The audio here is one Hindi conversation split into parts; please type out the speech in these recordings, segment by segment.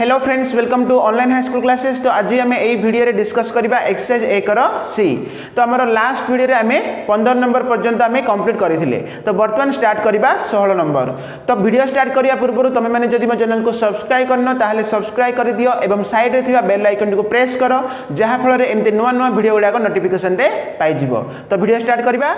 Hello friends, welcome to online high school classes. तो आज आम यही वीडियो रे डिस्कस करबा एक्सरसाइज 1 सी। तो आमर लास्ट वीडियो रे आमे 15 नंबर पर्यंत आमे कंप्लीट करथिले। तो वर्तमान स्टार्ट करबा 16 नंबर। तो वीडियो स्टार्ट करिया पूर्व तमे माने जदि मो चैनल को सब्सक्राइब करनो ताहले सब्सक्राइब कर दियो एवं साइड रे थिबा बेल आइकन को प्रेस करो, जहा फल रे एमते नुवा नुवा वीडियो गुडा को नोटिफिकेशन रे पाई जिवो। तो वीडियो स्टार्ट करबा।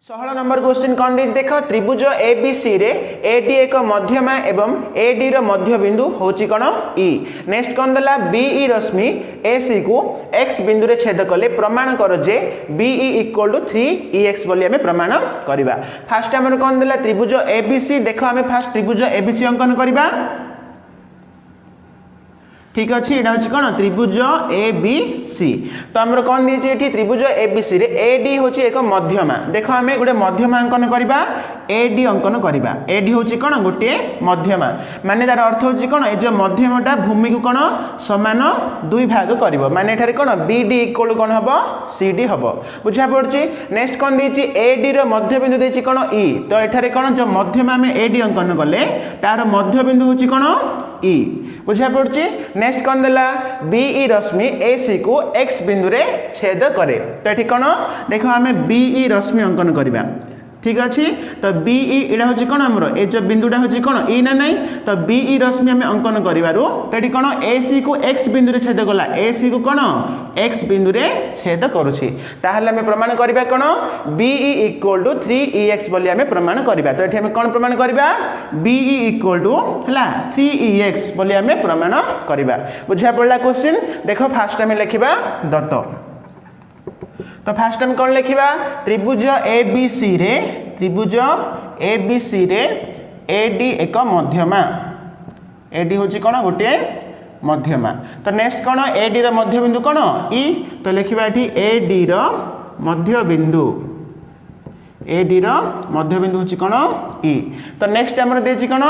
16 नंबर क्वेश्चन कौन देख देख त्रिभुज एबीसी रे एडी एक मध्यमा एवं एडी रो मध्य बिंदु होची कोन ई। नेक्स्ट कौन दला बीई रश्मि एसी को एक्स बिंदु रे छेद कले प्रमाण करो जे बीई इक्वल टू 3EX बोली हमें प्रमाण करबा। फास्ट हमर कौन दला त्रिभुज एबीसी। देखो हमें फास्ट त्रिभुज एबीसी अंकन करबा। ठीक अच्छे, यहाँ हूँ कौन त्रिभुज एबीसी। तो आमर कौन दीजिए ये त्रिभुज एबीसी रे एडी हूँ एक मध्यमा। देख आम गोटे मध्यमा अंकन करवा, एडी अंकन करवा। एडी हूँ कौन गोटे मध्यमा, माने तार अर्थ हूँ कौन ये जो मध्यमटा भूमि को कौन सामान दुई भाग कर, माने एठारे कौन बीडी इक्वल कौन हम सीडी हम। बुझा पड़ी। नेक्स्ट कौन देती एडी रो मध्य बिंदु देती कौन ई। तो एठारे कौन जो मध्यमा आम एडी अंकन कले तार मध्य बिंदु हूँ कौन ई। बुझा पड़ी। नेक्स्ट कौन देला बीई रश्मि एसी को एक्स बिंदु रे छेद करे। तो ये कौन देख आम बीई रश्मि अंकन करवा। ठीक अच्छे। तो बीई यहाँ हूँ कौन आमर ये जो बिंदुटा हूँ कौन ई ना नहीं। तो बीई रश्मि आम अंकन करूँ तो ये कौन एसी को एक्स बिंदु रे छेद कला, एसी को कौन एक्स बिंदु रे छेद करुछि। ताहले आम प्रमाण करबा कौन बीई इक्वल टू 3EX बोली आम प्रमाण करबा। तो ये कौन प्रमाण करबा बीई इक्वल टू है 3EX बोली आम प्रमाण करबा। बुझा पड़ा क्वेश्चन। देखो फास्ट आम लिखा दत्त। तो फास्ट टाइम कौन लिखा त्रिभुज एबीसी रे, त्रिभुज एबीसी रे एडी एक मध्यमा। एडी हूँ कौन गोटे मध्यमा। तो नेक्स्ट कौन एडी रो मध्य बिंदु कौन ई। तो लिखा ये एडी रो मध्य बिंदु, एडी रो मध्य बिंदु हूँ कौन ई। तो नेक्स्ट आम देती कौन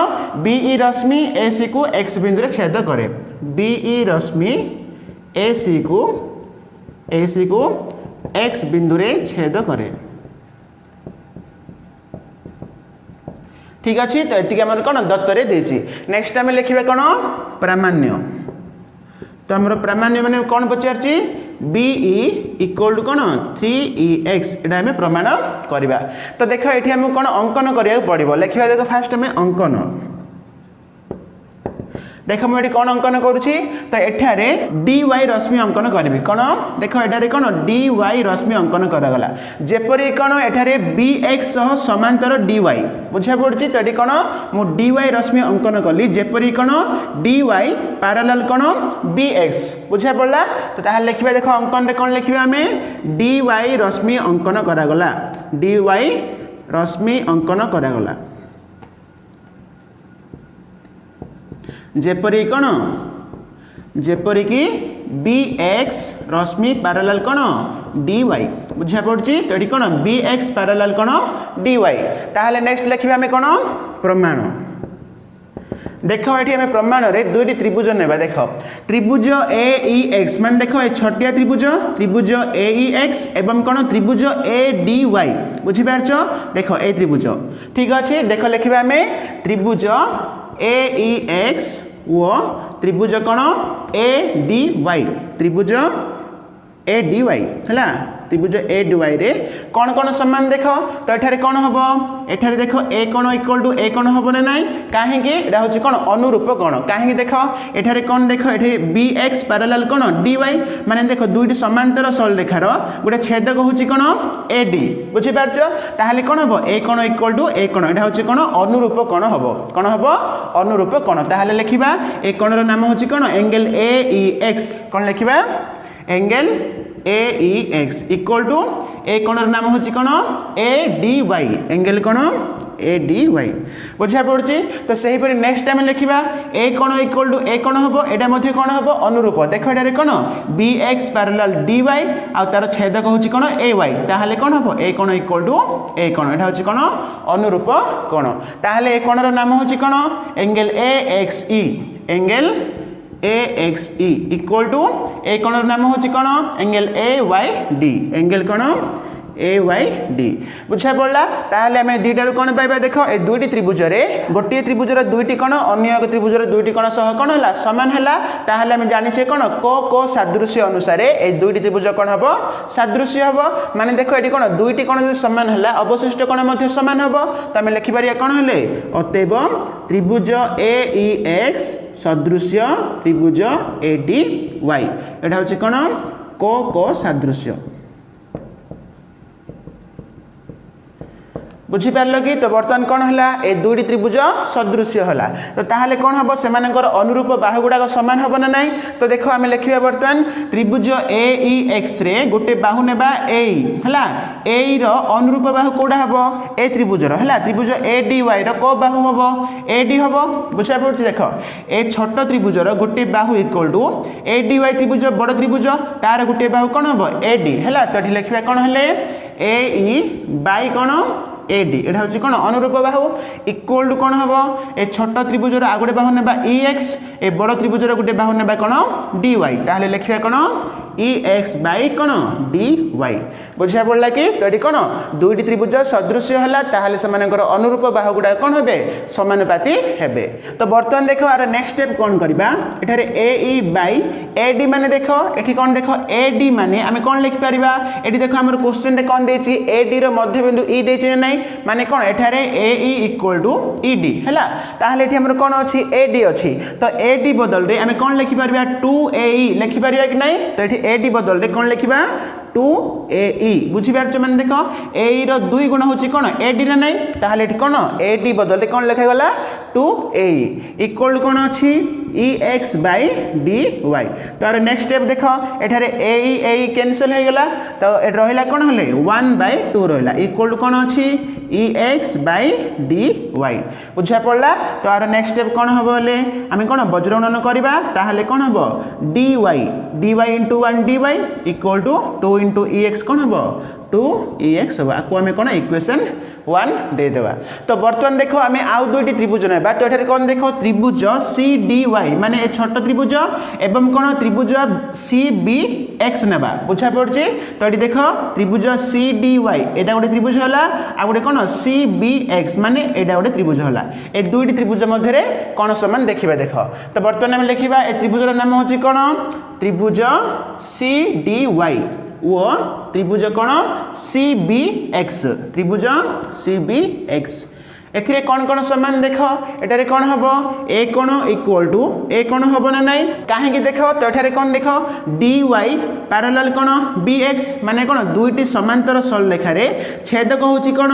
बीई रश्मि एसी को एक्स बिंदु रे छेद करे। बीई रश्मि एसी को एक्स बिंदु रे छेद करे। ठीक अच्छे। तो ये आम कौन दत्तरे देची। नेक्स्ट आम लिखा कौन प्रामाण्य। तो आम प्रामाण्य मैंने कौन पचार बीई इक्वल टू कौन 3EX यहाँ आम प्रमाण करवा। तो देख ये आम कौन अंकन करा पड़ो। लिखा देख फास्ट आम अंकन। देख मुझे कौन अंकन करुँची। तो एठारे DY रश्मि अंकन करी कौन देख एठारे कौन DY रश्मि अंकन करागला। जेपरी कौन एठारे BX सह समांतर DY। बुझा पड़ी। तो ये कौन मु DY रश्मि अंकन कली, जेपरी कौन DY पैरेलल कौन BX। बुझा पड़ा। तो ताहले लिखा देख अंकन रे कौन लिखा आम DY रश्मि अंकन करागला, DY रश्मि अंकन करागला। जेपरी कौन जेपरी कि BX रश्मि पैरेलल कौन DY। बुझा पड़ी। तो ये कौन BX पैरेलल कौन DY। ताहले नेक्स्ट लिखा आम कौन प्रमाण। देख ये आम प्रमाण रे दुईटी त्रिभुज नेबा। देख त्रिभुज AEX मान देख ये छोटिया त्रिभुज, त्रिभुज AEX एवं कौन त्रिभुज ADY। बुझीपारछ। देख ए त्रिभुज। ठीक अच्छे। देख लिखा आम त्रिभुज AEX वो त्रिभुज कौन ADY, त्रिभुज ADY है। त्रिभुज ADY रे कौन कौन समान देख। तो एठारे कौन हम एठारे देख ए कोण इक्वल टू ए कोण हम ना ना कहीं एटा हूँ कौन अनुरूप कोण। कहीं देख एठारे कौन देख ये BX पैरेलल कौन DY, माने देख दुईटी समांतर सरल रेखार गोटे छेदक हूँ कौन AD। बुझीपारछ। ताहले कौन हम ए कोण इक्वल टू ए कोण एटा हूँ कौन अनुरूप कोण हम। कौन हम अनुरूप कोण। ताहले लिखा ए कोणर नाम हूँ कौन एंगल AEX। कौन लिखा angle AEX equal to A कोणर नाम हूँ कौन ADY, एंगल कौन ADY। बुझा पड़ी। तो सही परि नेक्स्ट टाइम लिखा ए कोण इक्वल टू ए कोण हम, एटा मध्य कौन हम अनुरूप। देख ये कौन BX पैरेलल DY आ तार छेदक हूँ कौन AY। ताहले कौन हम ए कोण इक्वल टू ए कोण एटा हूँ कौन अनुरूप कोण। ताहले ए कोणर नाम हूँ कौन angle AXE, angle AXE equal to A कोणर नाम हूँ कौन एंगल AYD, एंगल कौन AYD बुझा पड़ला ताहले हमें दुईटार कौन पाइबा देख ए दुईटी त्रिभुज गोटे त्रिभुजर दुईटी कण अन्य एक त्रिभुजर दुईटी कण सह कौन है सामान है ताहले हमें जानिछे कौन को सादृश्य अनुसार ए दुईटी त्रिभुज कौन हम सादृश्य हम माने देख ये कौन दुईटी कण जो सामान है अवशिष्ट कण मध्य सामान हम तो आम लिखिपर कौन है अतएव त्रिभुज AEX सदृश्य त्रिभुज ADY एटा हूँ कौन को सादृश्य बुझीपार कि तो बर्तमान कौन है ए दुईटी त्रिभुज सदृश्य है तो ताहले कौन हम से अनुरूप बाहु गुड़ाक सामान हम ना नहीं तो देख आम लिखा बर्तमान त्रिभुज AEX रे गोटे बाहु नेबा ए रो अनुरूप बाहु कौटा हम ए त्रिभुजर है त्रिभुज ADY रो बाहु हम AD हम बुझा पड़े देख ए छोट त्रिभुजर गोटे बाहु इक्वल टू ADY त्रिभुज बड़ त्रिभुज तार गोटे बाहु कौन हम AD है तो ये लिखा कौन है AE बाई कौन AD एटा हूँ कौन अनुरूप बाहु इक्वल टू कौन हम ए छोट त्रिभुजर आ गोटे बाहु नेबा EX ए बड़ त्रिभुजर गोटे बाहु नेबा कौन DY ताहले लिखा कौन EX बाई कौन DY बुझा पड़ा कि तो ये कौन दुईटी त्रिभुज सदृश्य है ताहले से अनुरूप बाहु गुड़ा कौन हे समानुपाती हेबे तो बर्तमान देख आर नेक्स्ट स्टेप कौन करबा एठारे AE बाई AD माने देख एठी कौन देख AD माने आमे कौन लिखि परिबा एठी देख हमर क्वेश्चन रे कौन देछि AD रो मध्य बिंदु E देछि नै माने कौन एठारे AE इक्वल टू ED हैला ताहले एठी हमर कौन अछि AD अछि तो AD बदल रे आमे कौन लिखि परिबा 2AE लिखि परिबा कि नै तो एठी AD बदल रे कौन लिखिबा 2AE बुझीपार मैंने देख ए रो दुई गुण होची कौन AD ना नहीं ताहले एठी कौन AD बदल रे कौन लिखा गला 2AE इक्वल कौन अच्छी EX बाई DY तो आर नेक्स्ट स्टेप देख एठारे AE कैंसल हो गला तो ए रहिला कौन हले 1/2 रहिला इक्वल कौन अच्छी EX बाई DY बुझा पड़ला तो आर नेक्स्ट स्टेप कौन हम बोले आम कौन वज्रगणन करवा ताहले कौन हम DY into 1 DY equal to 2 into EX कौन हम 2EX हम आपको आम कौन इक्वेशन 1 दे देवा तो बर्तमान देखो आम आउ दुईटी त्रिभुज नेबा तो एठारे कौन देखो त्रिभुज CDY माने ए छोट त्रिभुज एवं कौन त्रिभुज CBX नेबा बुझा पड़छि तो ये देखो त्रिभुज CDY एटा गोटे त्रिभुज होला आ गोटे कौन CBX माने एटा गोटे त्रिभुज होला ए दुईटी त्रिभुज मध्य कौन समान देखिबा देखो तो बर्तमान आम लिखिबा ए त्रिभुजर नाम होछि कौन त्रिभुज CDY वो त्रिभुज कौन CBX त्रिभुज CBX एथिरे कौन कौन समान देख एटारे कौन हम ए कोण इक्वल टू ए कोण हम ना नहीं कहीं देख तो एठारे कौन देख DY पैरेलल कौन BX माने कौन दुईटी समांतर सरलरेखार छेदक होची कौन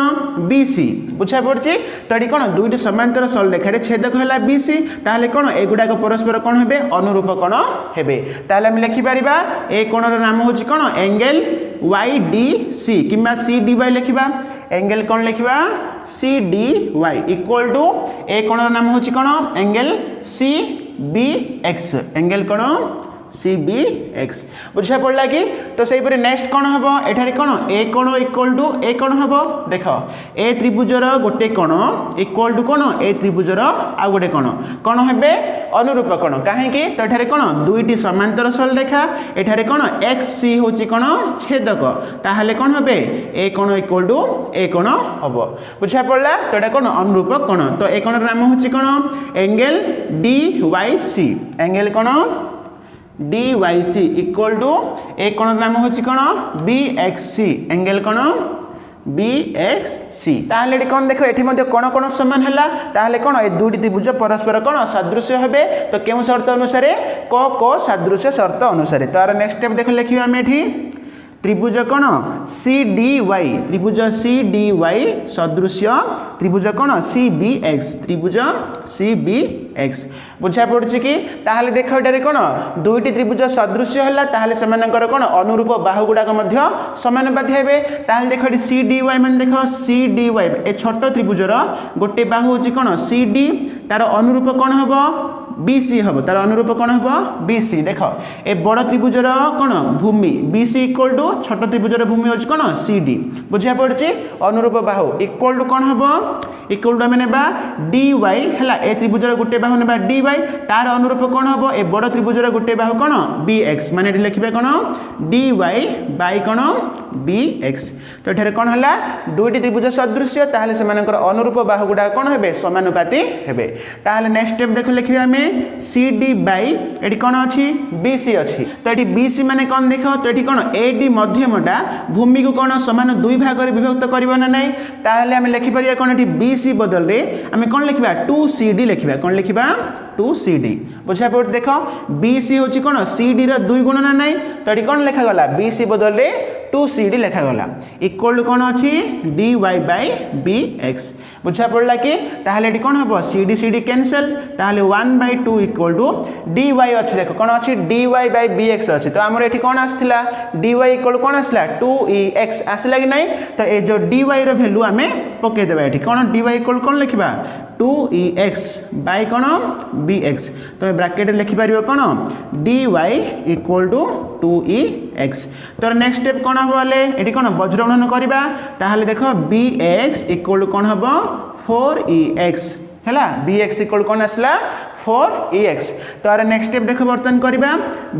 BC बुझा पड़छि तो ये कौन दुईटी समांतर सरलरेखार छेदक है BC ताहले कौन एगुड़ाक परस्पर कौन हेबे अनुरूप कौन हेबे ताहले हम लिखि परिबा ए कोणर नाम होची कौन एंगल YDC किंबा CDY लिखिबा एंगल कौन लिखिबा CDY इक्वल टू ए कोणर नाम होची कौन एंगल CBX एंगल कौन CBX बुझा पड़ला कि तो सही पर नेक्स्ट कौन हम एठारे कौन ए कोण इक्वल टू ए कोण हम देख ए त्रिभुजर गोटे कोण इक्वल टू कौन ए त्रिभुजर आ गोटे कोण कौन हेबे अनुरूप कोण कहीं तो एठारे कौन दुईटी समांतर सरलरेखा एठारे कौन XC होची कौन छेदक ताहले कौन हेबे ए कोण इक्वल टू ए कोण हम बुझा पड़ला तो एटा कौन अनुरूप कोण तो ए कोणर नाम होची कौन एंगल DYC एंगल कौन DYC इक्वल टू ए कोण नाम होची कौन BXC एंगल कौन BXC ताहले कौन देखो एठी मध्ये कोण कोण समान हला ताहले कौन ए दुईटी त्रिभुज परस्पर कौन सदृश्य हेबे तो केउ शर्त अनुसार को सदृश्य शर्त अनुसार तो आर नेक्स्ट स्टेप देख लिखिबा हम एठी त्रिभुज कौन CDY त्रिभुज CDY सदृश्य त्रिभुज कौन CBX त्रिभुज CBX बुझा पड़छि कि ताहले देख एटारे कौन दुईटी त्रिभुज सदृश्य हला ताहले सेमानकर कौन अनुरूप बाहु गुडाक मध्य समानुपाती हेबे ताहले देख एटी CDY माने देख CDY ए छोट त्रिभुजर गोटे बाहु होछि कौन CD तार अनुरूप कौन हबो BC हम तार अनुरूप कौन हम BC देख ए बड़ त्रिभुजर कौन भूमि BC इक्वल टू छोट त्रिभुजर भूमि होची कौन CD बुझा पड़छि अनुरूप बाहु इक्वल टू कौन हम इक्वल टू आम नेबा dy हैला ए त्रिभुजर गोटे बाहु नेबा dy तार अनुरूप कौन हम ए बड़ त्रिभुजर गोटे बाहु कौन bx माने लिखिबे कौन dy बाय कौन bx तो एठारे कौन हला दुईटी त्रिभुज सदृश ताहले सेमानकर अनुरूप बाहु गुडा कौन हेबे समानुपाती हेबे ताहले नेक्स्ट स्टेप देखो लिखिबे हमें CD बाय एठी कौन अछि BC अछि तो एठी BC माने कौन देखो तो एठी कौन AD मध्यमटा भूमि को कौन समान दुई भाग रे विभक्त करबो ना नै ताहले हम लिखि परिया कौन एठी BC बदल रे हम कौन लिखिबा 2CD लिखिबा कौन लिखिबा 2CD बुझा पड़ देखो BC होची कौन CD रा दुई गुण ना नै तो एठी कौन लिखा गला BC बदल रे 2CD लिखा गला इक्वल टू कौन अछि dy बाय bx बुझा पड़ला कि ताहले एठी कौन हबो CD CD कैंसिल ताहले 1/2 इक्वल टू dy अछि देखो कौन अछि dy बाय bx अछि तो हमर एठी कौन आस्थिला dy इक्वल कौन आसला 2ex आसला कि नै तो ए जो dy रो वैल्यू हमें पके देबा एठी कौन dy इक्वल कौन लिखिबा 2ex बाय कौन bx तो ब्रैकेट लिखि परिबो कौन dy इक्वल टू 2ex तो नेक्स्ट स्टेप कौन हबो वाले एठी कौन वज्र गुणन करबा ताहले देखो bx इक्वल कौन हबो 4ex हैला bx इक्वल कौन आसला 4ex तो आर नेक्स्ट स्टेप देखो बर्तन करबा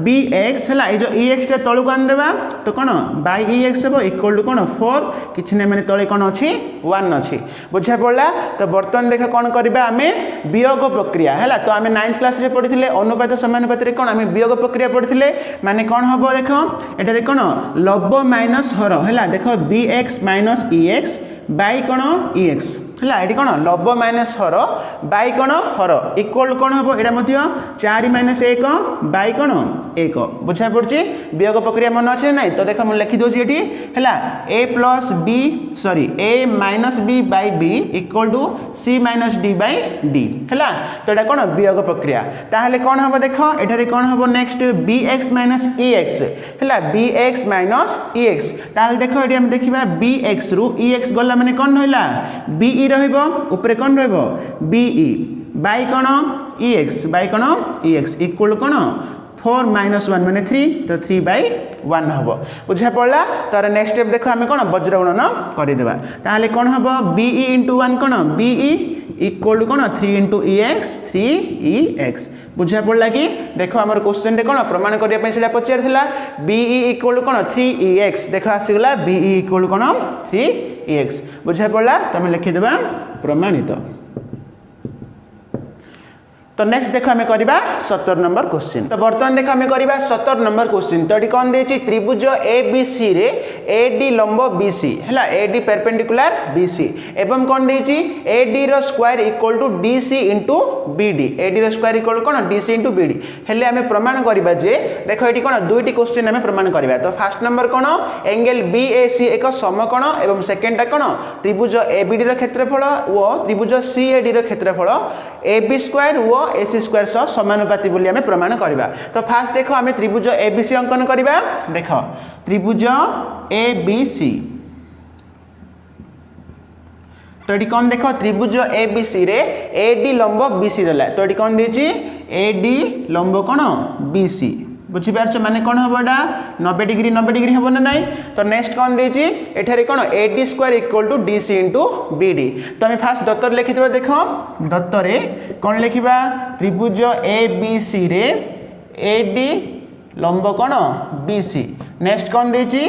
bx हैला ए जो ex टे तळु कान देबा तो कोन बाय ex हो इक्वल टू कोन 4 किछ नै माने तळे कोन अछि 1 अछि बुझा पड़ला तो बर्तन देखो कोन करबा हमें वियोग प्रक्रिया हैला तो हमें 9th क्लास रे पढिथिले अनुपात समानुपात रे कोन हमें वियोग प्रक्रिया पढिथिले माने कोन हबो देखो एटा रे कोन लब्ध माइनस हर हैला देखो bx ex बाय कोन ex हैला एटी कोन लब्ध माइनस हर बाय कोन हर इक्वल कोन हबो एटा मध्ये 4 - 1 बाय कोन 1 बुझा पड़छि वियोग प्रक्रिया मन अछि नै तो देखो हम लिखि दोछि एटी हैला a + b sorry a - b by b equal to c - d by d हैला तो एटा कोन वियोग प्रक्रिया ताहले कोन हबो देखो एठारे कोन हबो नेक्स्ट bx - ex हैला bx - ex ताहले देखो एटी हम देखिबा bx रु ex गला माने कोन रहला be रहइबो ऊपर कोन रहइबो be बाय कोन ex बाय कोन ex इक्वल कोन 4 - 1 माने 3 तो 3/1 हबो बुझा पड़ला तार नेक्स्ट स्टेप देखो हमें कोन वज्र गुणन करि देबा ताले कोन हबो be * 1 cone be equal cone 3 * ex 3ex बुझा पड़ला कि देखो हमर क्वेश्चन रे कोन प्रमाण करिया पय सेला पचार थिला be इक्वल कोन 3ex देखो आसीगला be इक्वल कोन 3ex बुझा पड़ला तमे लिखि देबा प्रमाणित तो नेक्स्ट देखो हमें करबा 17 नंबर क्वेश्चन तो बर्तमान देखो हमें करबा 17 नंबर क्वेश्चन तो एटी कोन देछि त्रिभुज ABC रे AD लंब BC हैला AD परपेंडिकुलर BC एवं कोन देछि AD रो square equal to DC * BD AD रो स्क्वायर इक्वल कोन DC * BD हेले हमें प्रमाण करबा जे देखो एटी कोन दुईटी क्वेश्चन हमें प्रमाण करबा तो फर्स्ट नंबर कोन एंगल BAC एक समकोण एवं सेकंड कोन त्रिभुज ABD रो क्षेत्रफल व त्रिभुज CAD रो क्षेत्रफल AB स्क्वायर व AC स्क्वायर सह समानुपाती बोली हमें प्रमाण करबा तो फास्ट देखो हमें त्रिभुज ABC अंकन करबा देखो त्रिभुज ABC तो एटी कोन देखो त्रिभुज ABC रे AD लंब BC देला तो एटी कोन देछि AD लंब कोन BC बुझी पारछ माने कोन हबडा 90 डिग्री हबो ना नै तो नेक्स्ट कोन देछि एठारे कोन AD square equal to DC * BD तो हम फास्ट दत्तर लिखि देबा देखो दत्तरे कोन लिखिबा त्रिभुज ABC रे AD लंब कोन BC नेक्स्ट कोन देछि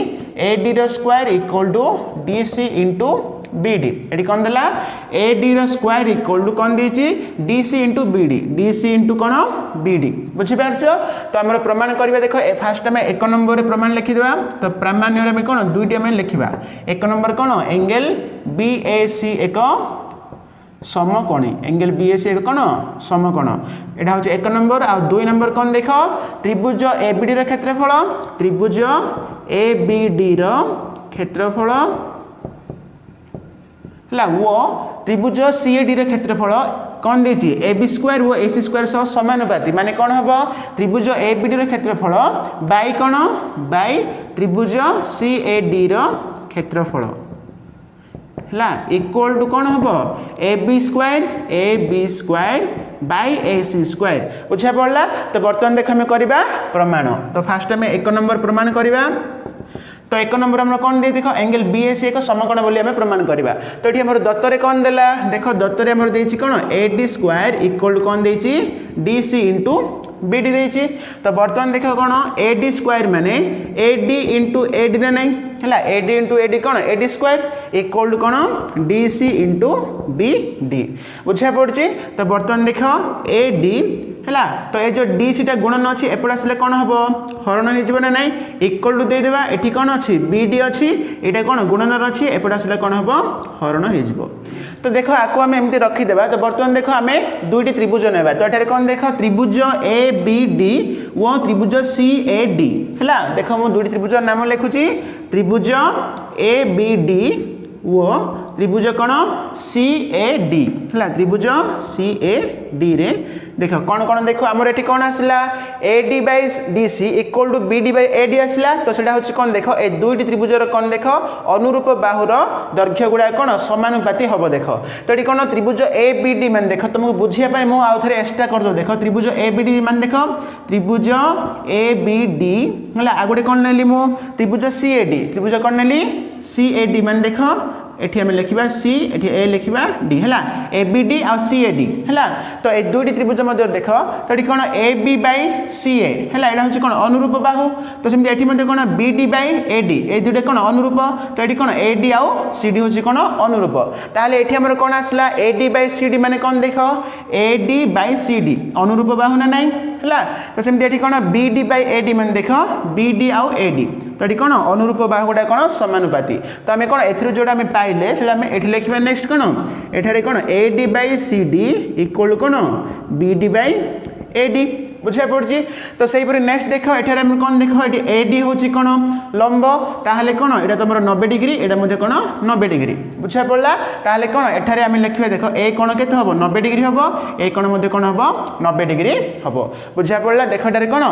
AD रो square equal to DC * BD एटी कोन देला AD रो स्क्वायर इक्वल टू कोन देछि DC * BD DC * कोन BD बुझी पारछो तो हमर प्रमाण करबा देखो फास्ट में 1 नंबर रे प्रमाण लिखि देबा तो प्रमाण रे में कोन दुईटी में लिखिबा 1 नंबर कोन एंगल BAC एक समकोणी एंगल BAC एक कोन समकोण एटा होचे 1 नंबर आ 2 नंबर कोन देखो त्रिभुज ABD रो क्षेत्रफल त्रिभुज ABD रो क्षेत्रफल ला वो त्रिभुज CAD रे क्षेत्रफल कोन देछि AB स्क्वायर व AC स्क्वायर सह समानुपाती माने कोन हबो त्रिभुज ABD रे क्षेत्रफल बाय कोन बाय त्रिभुज CAD रो क्षेत्रफल है इक्वल टू कौन हम A B square by A C square बुझा पड़ा। तो बर्तमान देख आम करवा प्रमाण। तो फास्ट आम 1 नंबर प्रमाण करवा। तो 1 नंबर आम कौन दे देख एंगल बी ए सी एक समकोण बोली आम प्रमाण करवा। तो ये आम दत्तर कौन देला देख दत्तर आम देती कौन A D square equal to कौन देती D C into B D देती। तो बर्तमान देख कौन ए डी स्क्वायर माने A D into A D ना नहीं है A D into A D कौन A D square equal to कौन D C into B D बुझा पड़ी। तो बर्तमान देख ए डी है तो ये जो डी सी गुणन अच्छी एपट आसले कौन हम हरण हो ना नहीं इक्वल टू देदेबा ये कौन अच्छी बी डी अच्छी यहाँ कौन गुणन अच्छी एपट आसले कौन हम हरण हो। तो देख आपको आम एमती रखीदेवा। तो बर्तमान देख आम दुईटी त्रिभुज ना तो ये कौन देख त्रिभुज ए बी डी वो त्रिभुज सी ए डी है देख मुझे दुईटी त्रिभुज नाम लिखुची त्रिभुज ए बी डी वो त्रिभुज कौन सी ए डी है त्रिभुज सी ए डी रे देख कौन कौन देख आमर ये कौन आसला A D by D C equal to B D by A D आसला। तो सेटा हूँ कौन देख ए दुईटी त्रिभुजर कौन देख अनुरूप बाहुर दैर्घ्य गुड़ा कौन समानुपाती हम देख। तो ये कौन त्रिभुज ए बी डी मान देख तुमको बुझापी मुझे आउ थे एक्सट्रा कर दो देख त्रिभुज ए बी डी मान देख त्रिभुज ए बी डी है आ गोटे कौन नेली मु त्रिभुज सी ए डी त्रिभुज कौन नेली सी ए डी मान देख एठी आम लिखा सी एठी ए लिखा डी है ए बी डी आ सी ए डी है। तो ये दुईटी त्रिभुज मध्य देख तो ये कौन ए बी बै सी ए है यहाँ हूँ कौन अनुरूप बाहु। तो सेमती एठी कौन B D by A D ये दुईटा कौन अनुरूप। तो ये कौन ए डी आउ सी डी हूँ कौन अनुरूप। ताहले एठी हमर कौन आसला A D by C D माने कौन देख ए डी बै सी डी अनुरूप बाहु ना नहीं है। तो सेमती एठी कौन B D by A D माने देख बी डी आउ ए डी तो ये कौन अनुरूप बाहु गुड़ा कौन समानुपाती। तो आम कौन ए जोड़ा आम पाइले से ये लिखा नेक्स्ट कौन एठारे कौन A D by C D equal कौन B D by A D बुझा पड़ी। तो सही पर नेक्स्ट देख एठारे हम कौन देख ये ए डी हूँ कौन लंब ताहले कौन यहाँ तुम 90 डिग्री यहाँ मुझे कौन 90 डिग्री बुझा पड़ा। ताहले कौन एठारे आम लिखा देख ए कौन के हम 90 डिग्री हम ए कौन मध्य कौन हम 90 डिग्री हम बुझा पड़ा। देख एठारे कौन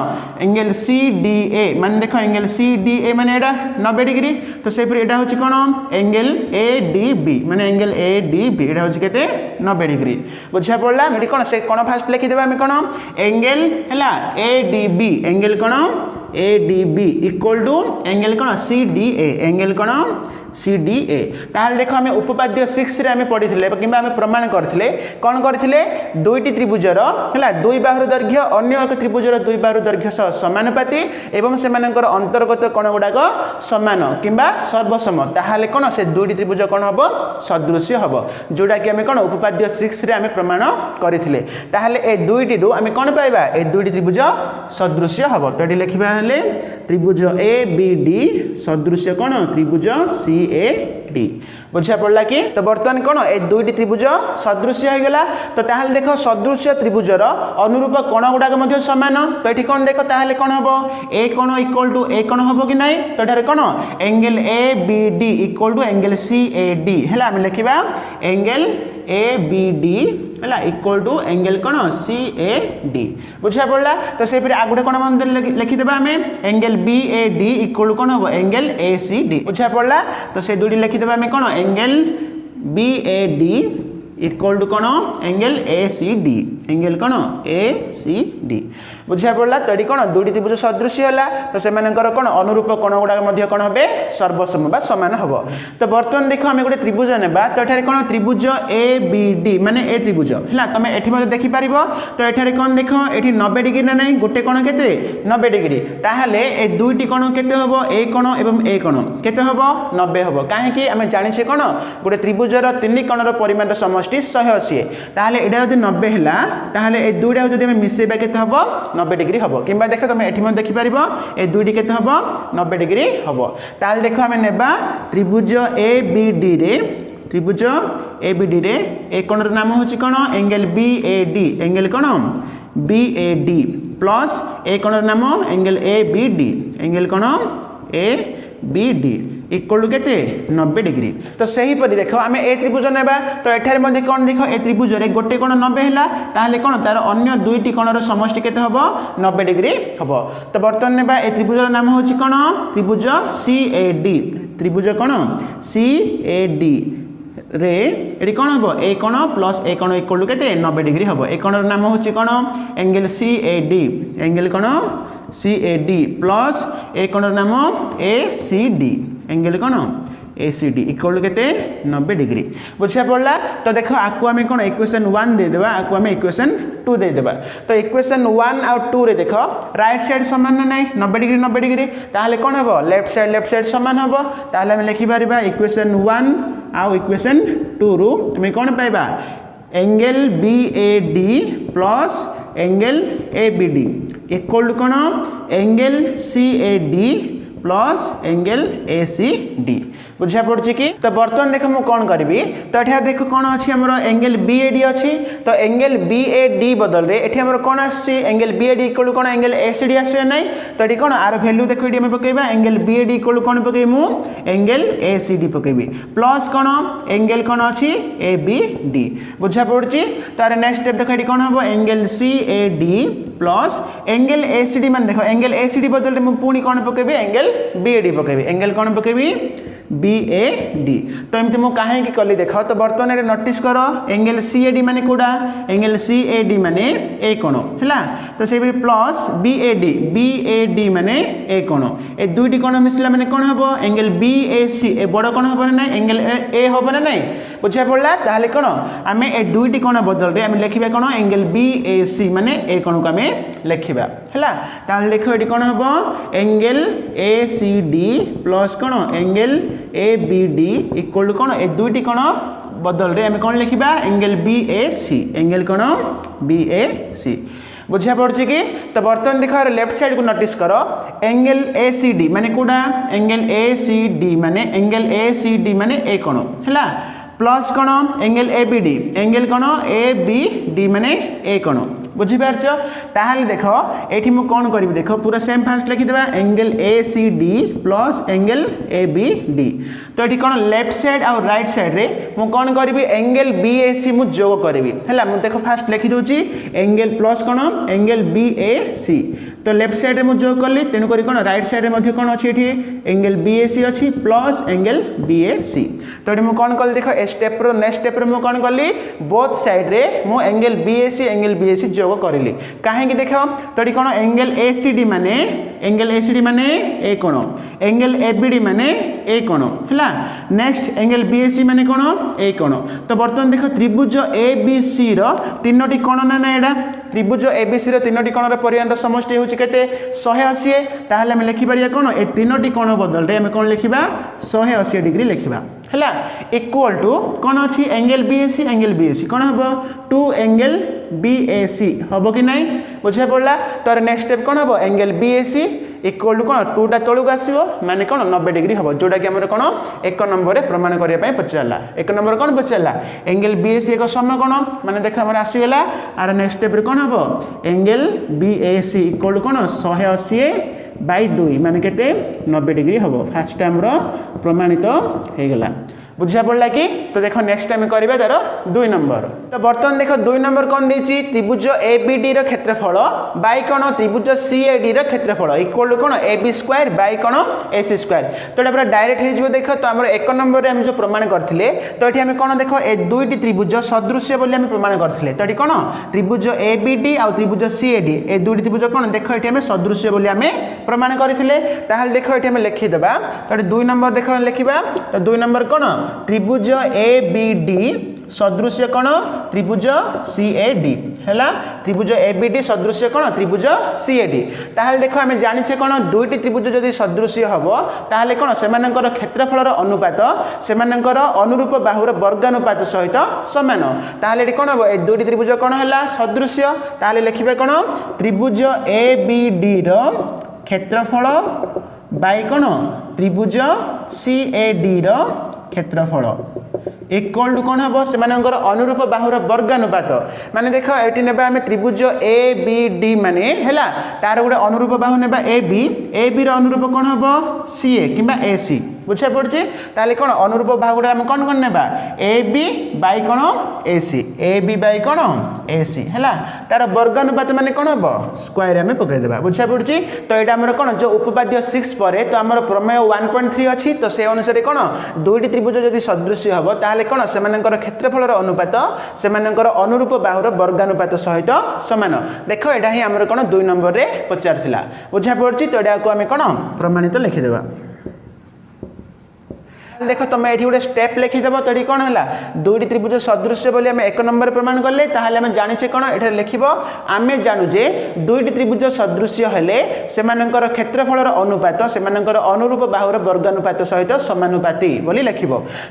एंगल सी डी ए मान देख एंगल सी डी ए मान यहाँ 90 डिग्री। तो सही पर यहाँ हूँ कौन एंगल ए डी बी मान एंगल ए डी बी यहाँ हूँ के 90 डिग्री बुझा पड़ा। ये कौन से कौन फास्ट लिखिदेवा आम कौन एंगल है ए डी बी एंगल कौन A D B equal to angle कौन सी डी ए एंगल कौन सी डी ए। ताहले देखो आम उपपाद्य 6 रे आम पढ़ी कि आम प्रमाण करथिले कौन करथिले दुईटी त्रिभुजर है दुई बाहुर दैर्घ्य अन्य एक त्रिभुजर दुई बाहुर दैर्घ्य सह समानुपाती एवं सेमानकर अंतर्गत कोण गुड़ाक समान किंबा सर्वसम। ताहले कौन से दुईटी त्रिभुज कौन हम सदृश्य हम जोड़ा कि आम कौन उपपाद्य 6 रे आम प्रमाण करथिले। ताहले ए दुईटी रु आम कौन पाइबा ए दुईटी त्रिभुज सदृश्य हम। तो ये लिखा त्रिभुज ए बी डी सदृश्य कौन त्रिभुज सी ए डी बुझा पड़ा कि। तो बर्तमान कौन ए दुईटी त्रिभुज सदृश्य हो गला। तो ताहले देख सदृश्य त्रिभुजर अनुरूप कोण गुड़ाक सामान। तो ये कौन देख ताहले कौन हम ए कोण इक्वल टू ए कोण हम कि नहीं। तो ये कौन angle A B D equal to angle C A D है आम लिखा एंगल ए बी डी है इक्वल टू एंगल कौन सी ए डी बुझा पड़ा। तो से फिर आगुटे कौन मंदिर लिखिदेवा आम angle B A D equal कौन हम एंगल ए सी डी बुझा पड़ा। तो से दुईटी लिखिदेवा आम कौन angle B A D equal to कौन angle A C D angle कौन ए सी डी बुझा पड़ा। तो ये कौन दुईटी त्रिभुज सदृश्य है। तो से कौन अनुरूप कोण गुड़ाक कौन हे सर्वसम बा सामान हम। तो बर्तमान देख आम गोटे त्रिभुज ना तो ये कौन त्रिभुज ए बी डी माने ए त्रिभुज है तुम ये देखिपार। तो ये कौन देख ये 90 डिग्री ना नहीं गोटे कौन के 90 डिग्री ताहले ए दुईटी कौन के हम ए कौन एवं ए कौन के हम 90 हम कहीं आम जाने कौन गोटे त्रिभुजर 3 कौणर परिमाण समष्टि 180 ताहले एटा जदि 90 है ताहले ए दुईटा जदि आम मिसेबा के हम 90 डिग्री हम कि देख तुम ये देखिपार ए दुईटी के हम 90 डिग्री हम। ताहले देख आम नेबा त्रिभुज ए बी डी रे त्रिभुज ए बी डी रे ए कोणर नाम हूँ कौन angle B A D angle कौन B A D plus A कोणर नाम angle A B D angle कौन A B D equal to के 90 डिग्री। तो सही परि देख आम ए त्रिभुज ना तो ये कौन देख ए त्रिभुज गोटे कोण 90 है ताहले कौन तार अन्य दुईटी कोणर समष्टि केते हम 90 डिग्री हम। तो बर्तमान ना ए त्रिभुजर नाम हूँ कौन त्रिभुज सी ए डी त्रिभुज कौन सी ए डी रे ये कौन हम ए कोण प्लस ए कोण इक्वल टू के 90 डिग्री हम ए कोणर नाम हूँ कौन angle C A D angle कौन C A D plus A कोणर नाम ए सी डी एंगल कौन A C D equal to के 90 डिग्री बुझा पड़ा। तो देख आपको आम कौन इक्वेशन 1 देदेबा आपको आम इक्वेशन 2 देदेबा। तो इक्वेशन 1 आउ 2 रे देख राइट साइड सामान ना नहीं 90 डिग्री ताहले कौन हम लेफ्ट साइड सामान हम ताहले आम लिखिपर इक्वेशन 1 आउ इक्वेशन 2 रु आम कौन पाइबा angle B A D plus angle A B D equal to कौन angle C A D plus angle A C D बुझा पड़ी कि। तो बर्तमान देख मुझे कौन करी तो ये देख कौन अच्छी आम एंगल बी ए डी अच्छी तो एंगल बी ए डी बदल रे ये आम कौन angle B A D equal कौन एंगल ए सी डी आसे ना तो ये कौन आर भैल्यू देख ये पकेबा angle B A D equal कौन पकेबी मु एंगल ए सी डी पकेबी प्लस कौन एंगल कौन अच्छी ए बी डी बुझा पड़ी। तार नेक्स्ट स्टेप देख ये कौन हम angle C A D plus angle A C D मान देख एंगल ए सी डी बदल मुझे पुणी कौन पकेबी एंगल बी ए डी पकेबी एंगल कौन पकेबी बी ए डी। तो एमती मुझे कहीं कली देख तो बर्तमान नोटिस कर एंगल सी ए डी माने कोड़ा एंगल सी ए डी माने ए कोण है तो से प्लस बी ए डी माने ए कोण ए दुईटी कोण मिसला माने कौन हम एंगल बी ए सी ए बड़ कोण हम ना एंगल ए हम ना नहीं बुझा पड़ा। ताहले कौन आम ए दुईटी कोण बदल रे आम लिखा कौन एंगल बी ए सी माने ए कोण को आम लिखा है ताहले देख ये कौन हम angle A C D plus कौन angle A B D equal to कौन ए दुईटी कौन बदल रे आम कौन लिखा angle B A C angle कौन बी ए सी बुझा पड़ी कि। तो बर्तमान देख लेफ्ट साइड को नोटिस कर एंगल ए सी डी माने कोड़ा एंगल ए सी डी माने एंगल ए सी डी माने ए कोण है प्लस कौन angle A B D angle कौन ए बी डी माने ए कोण बुझीपार ताहले देख ये मुझे कौन करी देख पूरा सेम फास्ट लिखिदेवा angle A C D plus angle A B D. तो ये कौन लेफ्ट साइड आउ राइट साइड रे मु कौन करी एंगल बी ए सी मु जोग करी है मुझे देख फास्ट लिखिदे एंगल प्लस कौन एंगल बी ए सी तो लेफ्ट साइड रे मु जोग कली तेणुक कौन राइट साइड रे कौन अच्छी एंगल बी ए सी अच्छी प्लस एंगल बी ए सी। तो ये कौन कली देख स्टेप नेक्स्ट स्टेप रे मु कौन कली बोथ साइड रे मु एंगल बी ए सी जोग करी कहीं देख तो ये कौन एंगल ए सी डी माने ए कोण एंगल ए बी डी माने ए कोण है नेक्स्ट एंगल बी ए सी माने कौन ए कोण। तो बर्तमान देख त्रिभुज ए बी सी री कोण ना ना एडा त्रिभुज ए बी सी तीनोटी कोणर परिमाण समष्टि होची केते 180 ताहले हम लिखि परिया कोन ए तीनोटी कोण बदल रे हम कोन लिखिबा 180 डिग्री लिखिबा हैला इक्वल टू कोन अछि एंगल बी ए सी कोन हबो 2 एंगल बी ए सी हबो कि नाही बुझा पड़ला। तर नेक्स्ट स्टेप कोन हबो angle B A C equal to कौन 2टा तलू आसो माने कौन 90 डिग्री हम जोटा कि आम कौन 1 नंबर में प्रमाण करने पचारा 1 नंबर कौन पचारा एंगल बी ए सी एक सम कौन माने देख आम आसगला आर नेक्स्ट स्टेप कौन हम angle B A C equal to कौन 180/2 माने केते 90 डिग्री हम फास्ट टाइम प्रमाणित होगला बुझा पड़ा कि। तो देख नेक्स्ट टाइम करवा तार 2 नंबर। तो बर्तमान देख 2 नंबर कौन देती त्रिभुज ए बी डी क्षेत्रफल बाय कौन त्रिभुज सी ए डी क्षेत्रफल इक्वल टू कौन ए बी स्क्वायर बाय कौन ए सी स्क्वायर। तो ये पूरा डायरेक्ट हो देख तो आम 1 नंबर में जो प्रमाण करते तो ये आम कौन देख ए दुईटी त्रिभुज सदृश्य बोली आम प्रमाण करते तो ये कौन त्रिभुज ए बी डी आउ त्रिभुज सी ए डी ए दुईटी त्रिभुज कौन देख ये आम सदृश्य बोली आम प्रमाण करते देख ये आम लिखिदेवा। तो 2 नंबर देख लिखा तो 2 नंबर कौन त्रिभुज ए बी डी सदृश्य कौन त्रिभुज सी ए डी है त्रिभुज ए बी डी सदृश्य कौन त्रिभुज सी ए डी। ताहले देख आम जाने कौन दुईटी त्रिभुज जदि सदृश्य हम ताहले कौन से क्षेत्रफल अनुपात से अनुरूप बाहुर वर्गानुपात सहित समान ताहले कौन हम ए दुईटी त्रिभुज कौन है सदृश्य ताहले लिखिबे कौन त्रिभुज ए बी डी क्षेत्रफल बाय कौन त्रिभुज सी ए डी क्षेत्रफल इक्वल टू कौन हम से अनुरूप बाहुर वर्गानुपात माने देख ये ने आम त्रिभुज ए बी डी माने है तार गोटे अनुरूप बाहु ने ए बी अनुरूप कौन हम सी ए कि ए सी बुझा पड़ी ताले कौन अनुरूप भाग गुड़ा आम कौन कौन नेबा ए बी बाई कौन ए बी बाई कौन ए सी है तार वर्गानुपात माने कौन हम स्क्वायर आम पकईदेवा बुझा पड़ी तो यहाँ आम कौन जो उपपाद्य 6 पर तो आम प्रमेय 1.3 अच्छी तो से अनुसार कौन दुईटी त्रिभुज जदि सदृश्य हम ताले कौन से क्षेत्रफल अनुपात से अनुरूप बाहुर वर्गानुपात सहित सामान देख यहाँ ही आम कौन 2 नंबर में पचार बुझा पड़ी तो यहाँ को आम कौन प्रमाणित लिखिदेवा देख तुम ये गोटे स्टेप लिखिदेव तो ये कौन है दुईटी त्रिभुज सदृश्य बोली आम 1 नंबर प्रमाण कले आम जाचे कौन ये लिख आम जानूजे दुईटी त्रिभुज सदृश्य हेले से क्षेत्रफल अनुपात से अनुरूप बाहुर वर्गानुपात सहित समानुपाती बोली लिख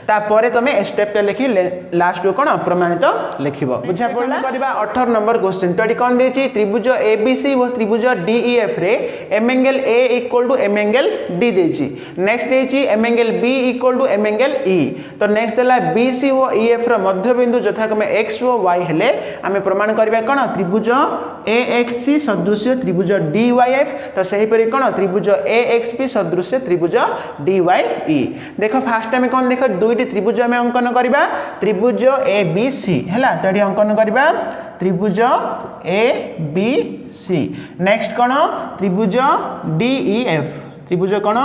तापर तुम स्टेपटा लिखि लास्ट को कौन प्रमाणित लिख बुझा पड़ा करवा 18 नंबर क्वेश्चन तो ये कौन देती त्रिभुज ए बी सी और त्रिभुज डी ई एफ रे M angle A equal to M angle D देती नेक्स्ट देती M angle B equal to M angle E तो नेक्स्ट देला बी सी और ई एफ मध्य बिंदु यथाक्रमे एक्स और वाई हेले आम प्रमाण करबा कौन त्रिभुज ए एक्स सी सदृश्य त्रिभुज डी वाई एफ तो सही परि कौन त्रिभुज ए एक्स बी सदृश्य त्रिभुज डी वाई ई देख फास्ट आम कौन देख दुईटी त्रिभुज आम अंकन करबा त्रिभुज ए बी सी है तो ये अंकन करबा त्रिभुज ए बी सी नेक्स्ट कौन त्रिभुज डी ई एफ त्रिभुज कौन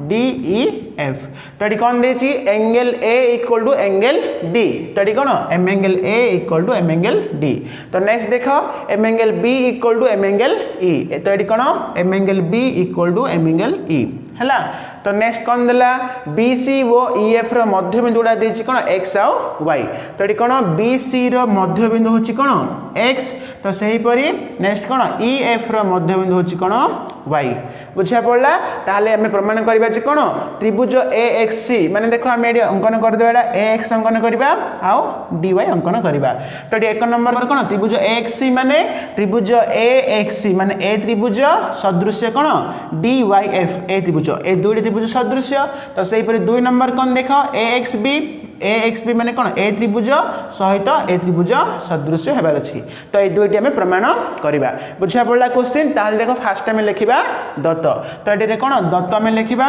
डी ई एफ तो ये कौन देती angle A equal to angle D तो ये कौन M angle A equal to M angle D तो नेक्स्ट देख M angle B equal to M angle E तो ये कौन M angle B equal to M angle E है तो नेक्स्ट कौन देला बी सी वो ई एफ मध्य बिंदु गुड़ा देछि कौन एक्स आउ वाई तो ये कौन बी सी मध्य बिंदु होछि कौन एक्स तो सही परी नेक्स्ट कौन ई एफ मध्य बिंदु होछि कौन वाई बुझा पड़ा ताहले आम प्रमाण करबा जे कौन त्रिभुज ए एक्स सी माने देखो आम ये अंकन करदेवा ए एक्स अंकन करबा आउ डी वाई अंकन करबा तो ये 1 नंबर कौन त्रिभुज ए एक्स सी माने त्रिभुज ए एक्स सी माने ए त्रिभुज सदृश्य कौन डी वाई एफ ए त्रिभुज ए दुईटी त्रिभुज सदृश्य तो सही परी 2 नंबर कौन देख ए एक्स बी माने कौन ए त्रिभुज सहित ए त्रिभुज सदृश्य हेबार अछि तो ये दुईटी आम प्रमाण करबा बुझा पड़ा क्वेश्चन ताहले देखो फास्ट आम लिखिबा दत्त तो ये कौन दत्त आम लिखिबा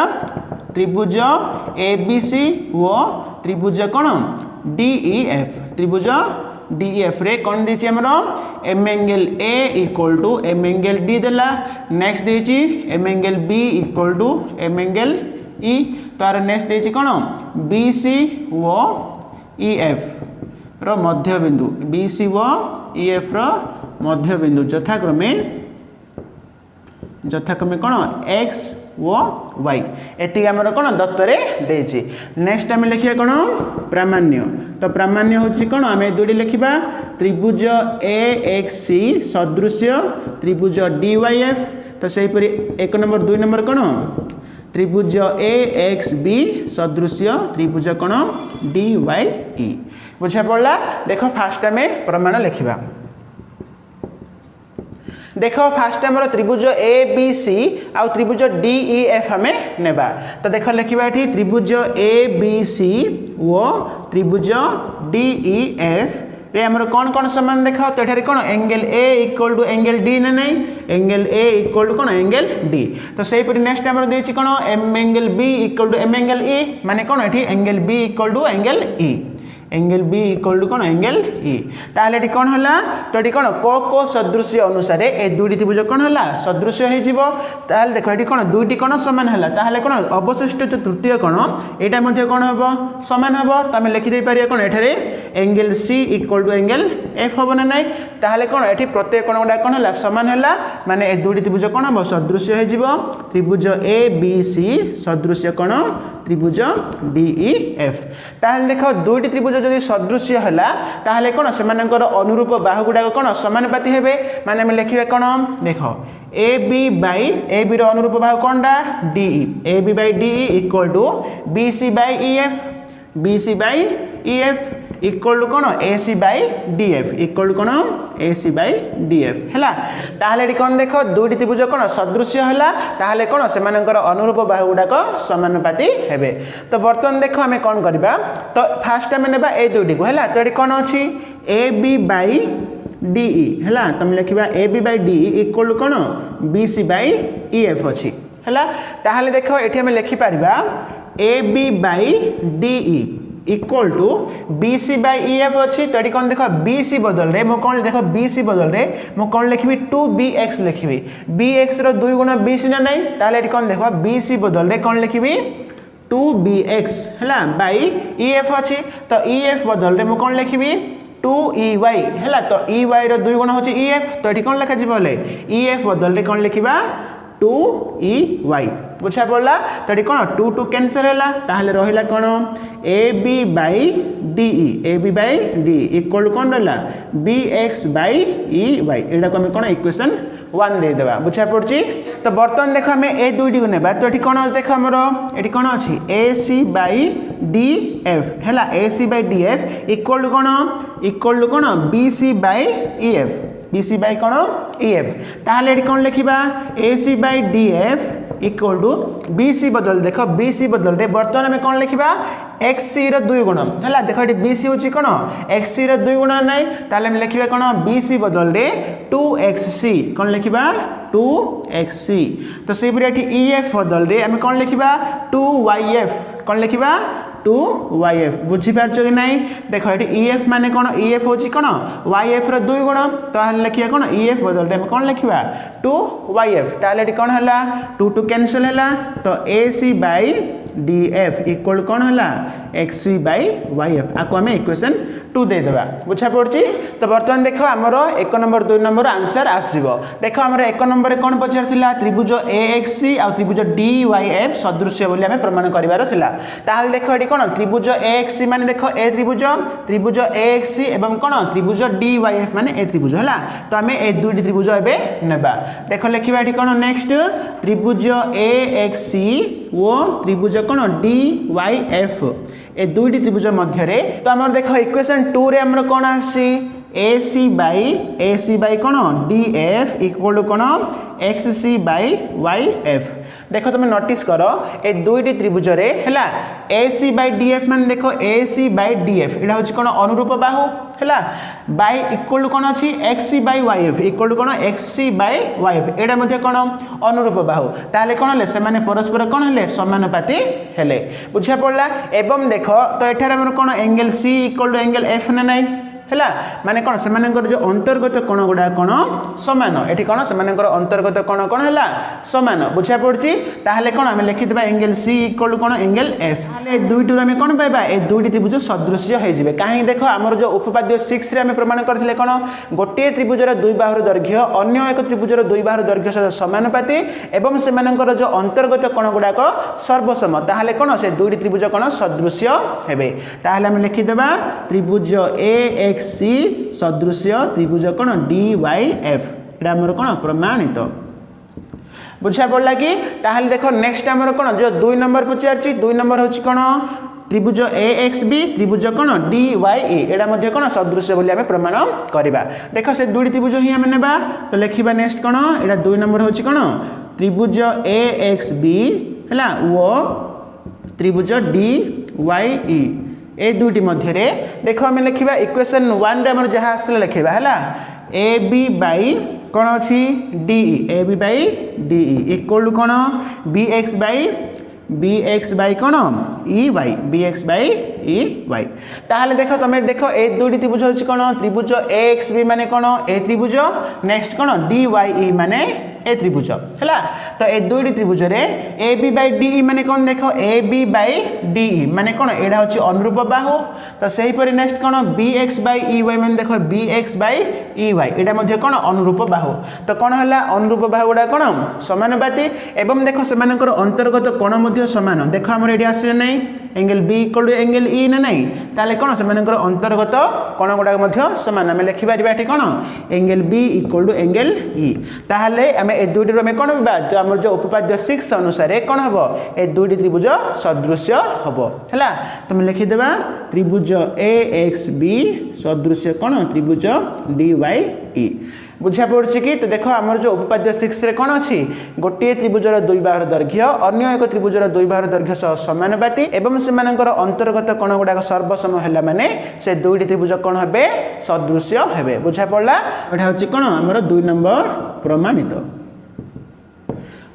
त्रिभुज ए बी सी वो त्रिभुज कौन डी ई एफ त्रिभुज डी ई एफ रे कौन देछि हमरो M angle A equal to M angle D देला नेक्स्ट देछि M angle B equal to M angle E तार नेक्स्ट देछि कौन बी सी वो ई एफ रो मध्य बिंदु बी सी वो ई एफ रो मध्य बिंदु यथाक्रमे कौन एक्स वो वाई एति आमर कौन दत्तरे देछि नेक्स्ट आम लिखिया कौन प्रामाण्य तो प्रामाण्य होछि कौन आम दुईटी लिखिबा त्रिभुज ए एक्स सी सदृश्य त्रिभुज डी वाई एफ तो सही परी 1 नंबर 2 नंबर कौन त्रिभुज ए एक्स बी सदृश्य त्रिभुज कौन डी वाई ई बुझा पड़ा देख फास्ट आम प्रमाण लिखिबा देख फास्ट आम त्रिभुज ए बी सी आउ त्रिभुज डी ई एफ आम नेबा तो देख लिखा ये त्रिभुज ए बी सी वो त्रिभुज डी ई एफ रे हमर कौन कौन समान देख तो ये कौन angle A equal to angle D ना नहीं एंगल ए इक्वल टू कौन एंगल डी तो सही परी नेक्स्ट आम देछि कौन M angle B equal to M angle E माने कौन ये angle B equal to angle E angle B equal to कौन एंगल ई ताहले ये कौन है तो ये कौन को सदृश्य अनुसार ए दुईटी त्रिभुज कौन है सदृश्य हो ताहले देखो ये कौन दुईटी कौन सामान है ताहले कौन अवशिष्ट जो तृतीय कौन यहाँ कौन हम सामान हम तो आम लिखिदे पारे कौन ये angle C equal to angle F हम ना ना ताहले कौन ये प्रत्येक कौन गुड़ा कौन है सामान है माने ए दुईटी त्रिभुज कौन हम सदृश्य हो त्रिभुज ए बी सी सदृश्य कौन त्रिभुज डी ई एफ ताहले देख दुईटी त्रिभुज जदि सदृश्य है ताहले कौन से अनुरूप बाहु गुड़ाक कौन समानुपाती हेबे माने आम लिखिबा कौन देख A B by A B अनुरूप बाहु कौनटा D A B by D equal to B C by E F B C by E F equal to कौन A C by D F equal to कौन A C by D F है ताहले कौन देख दुईटी त्रिभुज कौन सदृश्य है ताहले कौन से अनुरूप बाहु गुड़ाक समानुपाती हेबे तो बर्तमान देख आम कौन करबा तो फास्ट आम नेबा ए दुईटी को है तो ये कौन अच्छी ए बी बाई डी है तुम लिखा A B by D equal to कौन B C by E F अच्छी है ताहले देख ये आम लिखिपर A B by D E equal to B C by E F अच्छी तो ये कौन देख बी सी बदल रे मो कौन देख बी सी बदल रे मो कौन लिखी 2bx लिखी bx रो 2 गुण bc ना नहीं ताले ये कौन देख bc बदल रे कौन लिखी 2bx है बाई ef अच्छी तो ef बदल रे मो कौन लिखी 2ey है तो ey रो 2 गुण होची ef तो ये कौन लिखा जीव ef बदल रे कौन लिखा 2ey बुझा पड़ा तो ये कौन 2 2 कैंसल है ताहले रहिला कौन A B by D A B by D equal कौन रहा bx बाई ई वाई यहाँ को कौन इक्वेशन 1 दे देबा बुझा पड़ी तो बर्तमान देख आम ए दुईटी को नेबा तो ये कौन देख आमर ये कौन अच्छी A C by D F है A C by D F equal to कौन B C by E F B C by कौन ई एफ ताहले ये कौन लिखा A C by D F equal to B C बदल देख बी सी बदल रे बर्तमान आम कौन लिखा एक्स सी रो 2 गुण है देख ये बी सी हूँ कौन एक्स सी रो 2 गुण ना ताले लिखा कौन बी सी बदल रे 2xc कौन लिखा 2xc तो से ई एफ बदल रे आम कौन लिखा 2yf कौन लिखा 2yf बुझीपार कि ना देख ये ef माने कौन ef हूँ कौन yf रो 2 गुण तो लिखा कौन ef बदल रे कौन लिखा 2yf ताले कौन है 2 2 कैंसल है तो ac by D F equal कौन है X C by Y F आपको आम इक्वेशन 2 दे देबा बुझा पड़ी तो बर्तमान देख आमर 1 नंबर 2 नंबर आंसर आसो देख आमर 1 नंबर कौन पचार त्रिभुज ए एक्स सी आ त्रिभुज डी वाई एफ सदृश्य बोली आम प्रमाण करार ताल देख ये कौन त्रिभुज ए एक्स सी माने देख ए त्रिभुज ए एक्स सी एवं कौन त्रिभुज डी वाई एफ माने ए त्रिभुज है तो आम ए दुईटी त्रिभुज एवं नेबा देख लिखा ये कौन नेक्स्ट त्रिभुज ए एक्स सी और त्रिभुज कौन डी वाई एफ ए दुईटी त्रिभुज मध्य तो आम देख इक्वेशन 2 रे आमर कौन आसी ए सी बाई कौन डी एफ इक्वल कौन X C by Y F देख तुम नोटिस कर ए दुईटी त्रिभुज रे है A C by D F मान देख A C by D F यहाँ हूँ कौन अनुरूप बाहु है बाई इक्वल कौन अच्छी X C by Y F equal कौन X C by Y F यहाँ कौन अनुरूप बाहु ताले कौन से परस्पर कौन है समानुपाती हेले बुझा पड़ा एवं देख तो ये कौन angle C equal to angle F ना नाइन है माने कौन से जो अंतर्गत कोण गुड़ा कौन सामान ये कौन से अंतर्गत कोण कौन है सामान बुझा पड़ी ताहले कौन आम लिखिदा एंगल सी इक्वल टू कौन एंगल एफ दुईटी आम कौन पाइबा ए दुईटी त्रिभुज सदृश्य हो कहीं देख आमर जो उपपाद्य 6 रे आम प्रमाण करथिले कौन गोटे त्रिभुजर 2 बाहुर दैर्घ्य अन्य एक त्रिभुजर 2 बाहुर दैर्घ्य सहित समानुपाती एवं से जो अंतर्गत कोण गुड़ाक सर्वसम ताहले कौन से दुईटी त्रिभुज कौन सदृश्य हेबे ताहले आम लिखिदेबा त्रिभुज ए एक्स सी सदृश्य त्रिभुज कौन डी वाई एफ ये आमर कौन प्रमाणित बुझा पड़ा कि ताहले देख नेक्स्ट आमर कौन जो 2 नंबर पचार 2 नंबर हूँ कौन त्रिभुज ए एक्स बी त्रिभुज कौन डी वाई ए यहाँ कौन सदृश्य बोली आम प्रमाण करवा देख से दुईटी त्रिभुज ही आम नेबा तो लिखा नेक्स्ट कौन यहाँ 2 नंबर हूँ कौन त्रिभुज ए एक्स बी है वो त्रिभुज डी वाई ई ए दुईटी मध्य देख आम लिखा इक्वेशन 1 रे आमर जहाँ आसला लिखा है ए बी बाई कौन अच्छी D A B by D equal कौन बी एक्स बाई कौन E Y B X by E Y ताहले देख तुम देख ए दुईटी त्रिभुज हूँ कौन त्रिभुज ए एक्स बी माने कौन ए त्रिभुज नेक्स्ट कौन डी वाई ई माने ए त्रिभुज है तो ए दुईटी त्रिभुज रे ए बी बाई डी माने कौन देख ए बी बाई डी माने कौन यहाँ हूँ अनुरूप बाहु तो सहीपरि नेक्स्ट कौन B X by E Y मैंने देख B X by E Y यहाँ कौन अनुरूप बाहु तो कौन है अनुरूप बाहु गुड़ा कौन समानुपाती एवं देख से अंतर्गत कोण सामान देख आम ये आसले ना angle B equal to angle E ना नाई ताले कौन से अंतर्गत कोण गुड़ा सामान आम लिखिपर ये कौन angle B equal to angle E ताहले आम ए दुईटी आम कौन पाइबा जो आम जो उपपाद्य 6 अनुसार कौन हम ए दुईटी त्रिभुज सदृश्य हम है तुम लिखिदेबा त्रिभुज ए एक्स बी सदृश्य कौन त्रिभुज डी वाई ई बुझा पड़ी कि तो देख आमर जो उपपाद्य 6 रे कौन अच्छी गोटे त्रिभुजर 2 बाहुर दैर्घ्य अन्य एक त्रिभुजर 2 बाहुर दैर्घ्य सह समानुपाती एवं से अंतर्गत कोण गुड़ाक सर्वसम है माने से दुईटी त्रिभुज कौन हे सदृश्य हे बुझा पड़ा यहाँ हूँ कौन आमर 2 नंबर प्रमाणित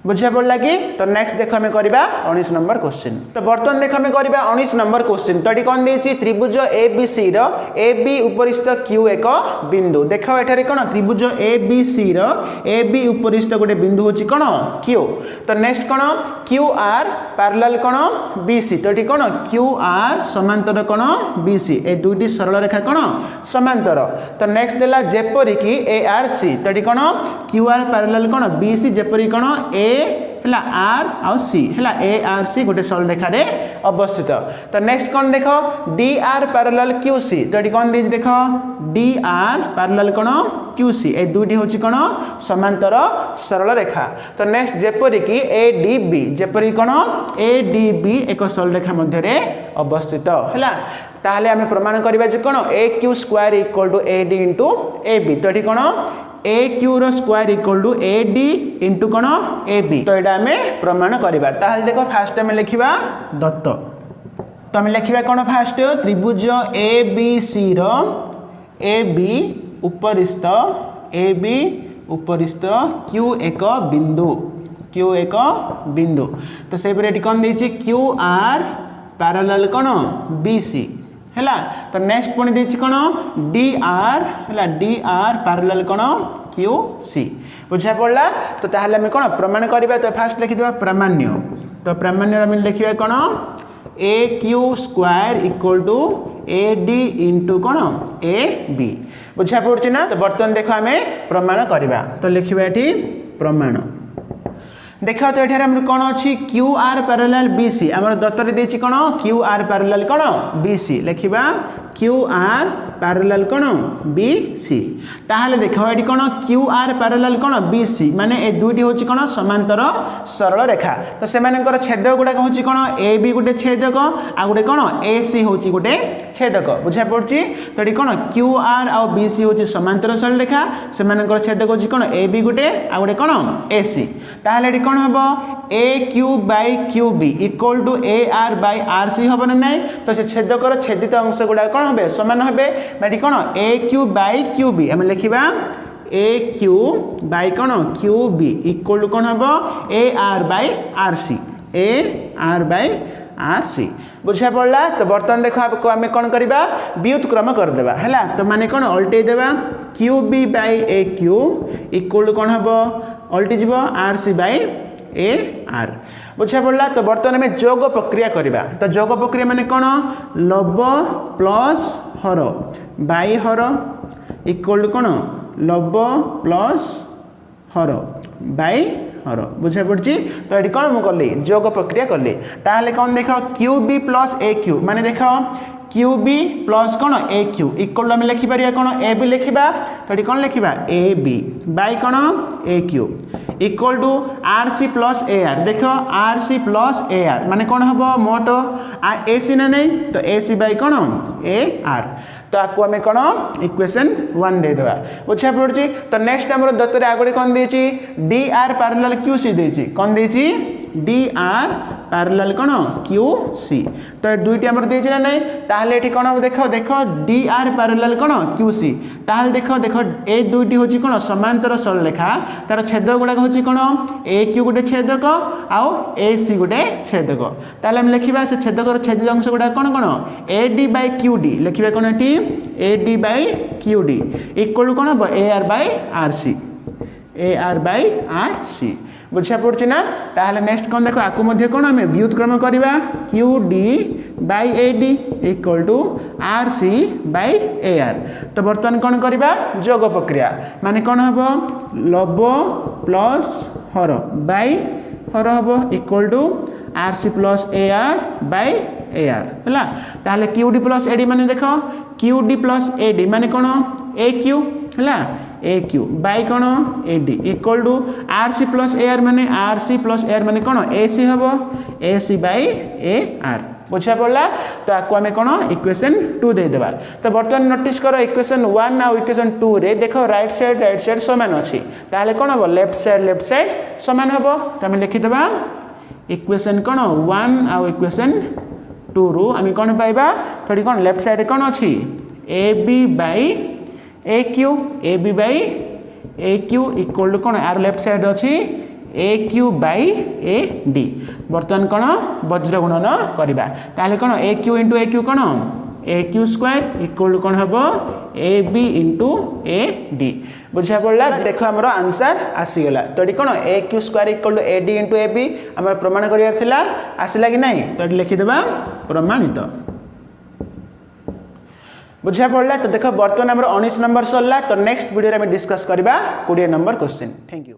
बुझा पड़ा कि तो नेक्स्ट देख आम करवा 19 नंबर क्वेश्चन। तो बर्तमान देख आम करवा 19 नंबर क्वेश्चन। तो ये कौन देती त्रिभुज ए बी सी रो ए बी उपरिस्थ क्यू एक बिंदु देख एठारे कौन त्रिभुज ए बी सी रो ए बी उपरिस्थ गोटे बिंदु होची कौन क्यू। तो नेक्स्ट कौन क्यू आर पैरेलल कौन बी सी। तो ये कौन क्यू आर समांतर कौन बी सी ए दुईटी सरल रेखा कौन समांतर। तो नेक्स्ट देला जेपरी कि ए आर सी। तो ये कौन क्यू आर पैरेलल कौन बी सी जेपरी कौन ए है आर आउ सी है ए आर सी गोटे सरल रेखा रे अवस्थित। तो नेक्स्ट कौन देख D R parallel Q C. तो ये कौन दे देख डी आर पैरेलल कौन क्यू सी ए दुईटी हूँ कौन समांतर सरल रेखा। तो नेक्स्ट जेपरी कि ए डी बी जेपरी कौन ए डी बी एक सरल रेखा मध्य अवस्थित है। ताहले आमे प्रमाण करबा जे कोन A Q square equal to A D into A B. तो ये कौन ए क्यू रो square equal to A D into कौन ए बी। तो यहाँ आमे प्रमाण करबा। ताहले देखो फास्ट आमे लिखिबा दत्त। तो आमे लिखिबा कौन फास्ट त्रिभुज ए बी सी रो ए बी उपरिस्थ क्यू एक बिंदु। तो से पर कौन देछि क्यू आर पैरेलल कौन बी सी है। तो नेक्स्ट पुणी देछि कौन डी आर पैरेलल कौन क्यू सी। बुझा पड़ा। तो ताहले आमे कौन प्रमाण करबा। तो फास्ट लिखिदेबा प्रामाण्य। तो प्रामाण्य आमे लिखिबा कौन A Q square equal to A D into कौन ए बी। बुझा पड़ुछि ना। तो बर्तमान देख आमे प्रमाण करबा। तो लिखिबा एठी प्रमाण। देख तो ये कौन अच्छी Q R parallel B C आम दत्तर देछि कौन क्यू आर पैरेलल कौन बी सी लिखा क्यू आर पैरेलल कौन बी सी। ताहले देख ये कौन क्यू आर पैरेलल कौन बी सी माने ए दुईटी हूँ कौन समांतर सरल रेखा। तो से छेदक गुड़ाक हूँ कौन ए बी गोटे छेदक आ गोटे कौन ए सी हूँ गोटे छेदक। बुझा पड़ी। तो ये कौन क्यू आर आउ बी सी हूँ समांतर सरल रेखा से छेदक हूँ कौन ए बी गोटे आ गोटे कौन ए सी। ताहले कौन हम A Q by Q B equal to A R by R C हम ना ना। तो से छेदकर छेदित अंश गुड़ा कौन हे समान हे कौन A Q by Q B आम लिखा ए क्यू बाई कौन क्यू बी इक्वल टू कौन हम A R by R C A R by R C. बुझा पड़ा। तो बर्तमान देख आपको आम कौन करवा व्युत्क्रम करदेबा है। तो माने कौन अल्टे देवा Q B by A Q equal to कौन हम अल्टी जीव R C by A R. बुझा पड़ा। तो बर्तमान आम जोग प्रक्रिया करवा। तो जोग प्रक्रिया माने कौन लब प्लस हर बाई हर इक्वल टू कौन लब प्लस हर बाई हर। बुझा पड़ी। तो ये कौन मुझे कली जोग प्रक्रिया कली। ताहले कौन देख क्यू बी प्लस ए क्यू माने देख क्यू बी प्लस कौन ए क्यू इक्वल आम लिखिपर कौन ए बी लिखा। तो ये कौन लिखा ए बी बाई कौन A Q equal to R C plus A R. देख R C plus A R माने कौन हम मोट ए सी ना नहीं। तो ए सी बाई कौन ए आर। तो आपको आम कौन इक्वेशन 1 देदेबा। बुझा पड़ी। तो नेक्स्ट आम दत्तर आगे कौन देछि D R parallel Q C देछि कौन देछि डी आर पैरेलल कौन क्यू सी। तो दुईटी आम देछि ना नहीं। ताहले एठी कौन देख देख डी आर पैरेलल कौन क्यू सी। ताहले देख देख ए दुईटी हूँ कौन समांतर सरल रेखा तार छेदक गुड़ाक हूँ कौन ए क्यू गोटे छेदक आउ ए सी गोटे छेदक। ताहले आम लिखा से छेदकर छेदित अंश गुड़ा कौन कौन A D by Q D लिखा कौन ये A D by Q D equal कौन हम A R by R C A R by R C. बुझा पड़ी ना। ताहले नेक्स्ट कौन देख आपको कौन आम व्युत्क्रम करवा Q D by A D equal to R C by A R. तो बर्तमान कौन करवा जोग प्रक्रिया माने कौन हम लब प्लस हर बाई हर हम equal to R C plus A R by A R है। ताहले Q D plus A D माने देख Q D plus A D माने कौन ए क्यू है ए क्यू बाई कौन A D equal to R C plus A R माने R C plus A R माने कौन ए सी हम ए सी बाई ए आर। बुझा पड़ा। तो आपको आम कौन इक्वेशन 2 देदेबा। तो बर्तमान नोटिस कर इक्वेशन 1 आ इक्वेशन 2 रे देख राइट साइड सामान अच्छी। ताहले कौन हम लेफ्ट साइड सामान हम। तो आम लिखिदेबा इक्वेशन कौन 1 आ इक्वेशन 2 रु आम कौन पाइबा थोड़ी कौन लेफ्ट साइड कौन अच्छी A B by A Q by A Q equal to कौन आर लेफ्ट साइड अच्छी A Q by A D बर्तमान कौन वज्र गुणन करवा ताहले कौन ए क्यू कौन ए क्यू स्क्वायर इक्वल कौन हम A B into A D बुझा पड़ा देख आमर आंसर आसीगला तो ये कौन A Q square equal to A D into A B आम प्रमाण करार आसला कि नहीं तो ये लिखिदेवा प्रमाणित बुझा पड़ा तो देख बर्तमान आम 19 नंबर सरला तो नेक्स्ट वीडियो में डिस्कस करवा 20 नंबर क्वेश्चन थैंक यू।